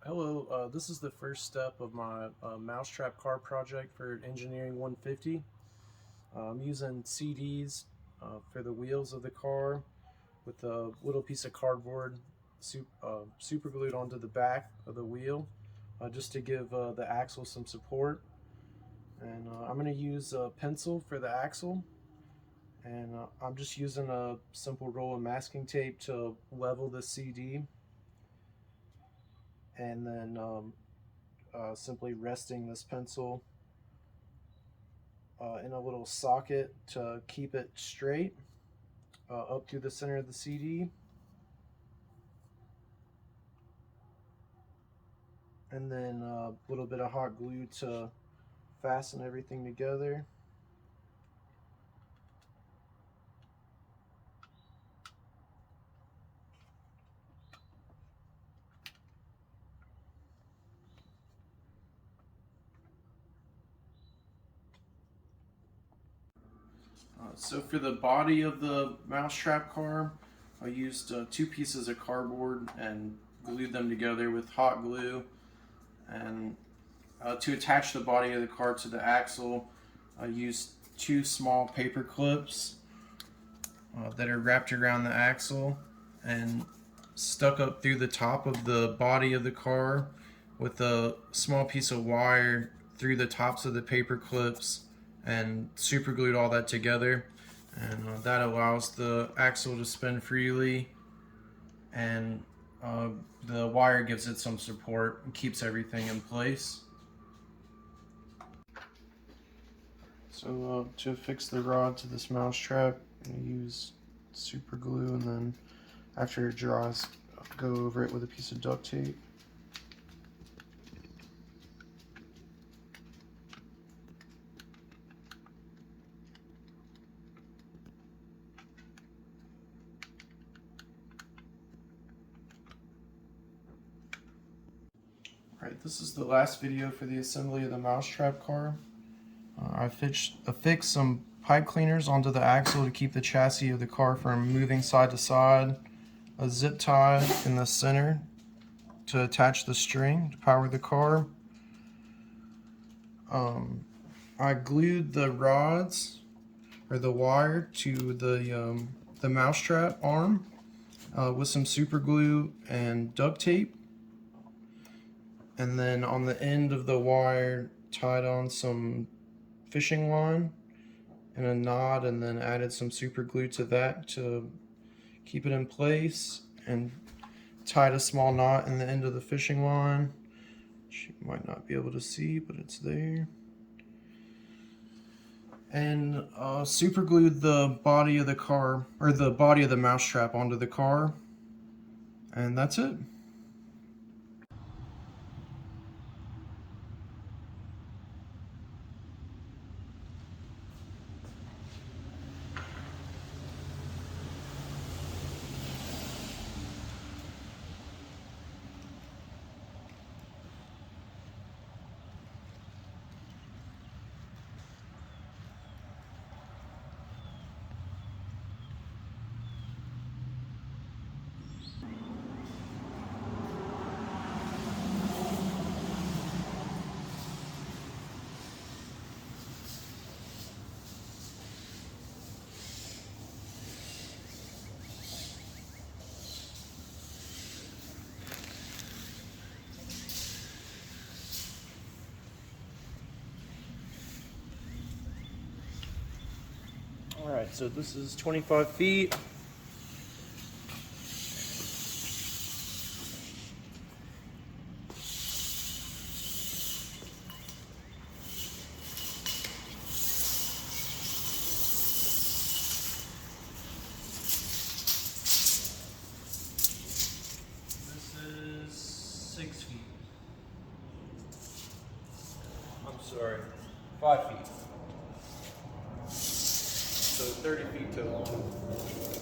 Hello, this is the first step of my mousetrap car project for Engineering 150. I'm using CDs for the wheels of the car with a little piece of cardboard super glued onto the back of the wheel just to give the axle some support. And I'm going to use a pencil for the axle. And I'm just using a simple roll of masking tape to level the CD. And then simply resting this pencil in a little socket to keep it straight up through the center of the CD. And then a little bit of hot glue to fasten everything together. So for the body of the mousetrap car, I used two pieces of cardboard and glued them together with hot glue. And to attach the body of the car to the axle, I used two small paper clips that are wrapped around the axle and stuck up through the top of the body of the car with a small piece of wire through the tops of the paper clips and super glued all that together, and that allows the axle to spin freely, and the wire gives it some support and keeps everything in place. So to fix the rod to this mousetrap, I'm going to use super glue, and then after it dries, I'll go over it with a piece of duct tape. Alright, this is the last video for the assembly of the mousetrap car. I affixed some pipe cleaners onto the axle to keep the chassis of the car from moving side to side, a zip tie in the center to attach the string to power the car. I glued the rods or the wire to the mousetrap arm with some super glue and duct tape, and then on the end of the wire tied on some fishing line and a knot, and then added some super glue to that to keep it in place, and tied a small knot in the end of the fishing line, which you might not be able to see, but it's there. And super glued the body of the car, or the body of the mousetrap onto the car, and that's it. Alright, so this is 25 feet. This is 6 feet. I'm sorry, 5 feet. So 30 feet total.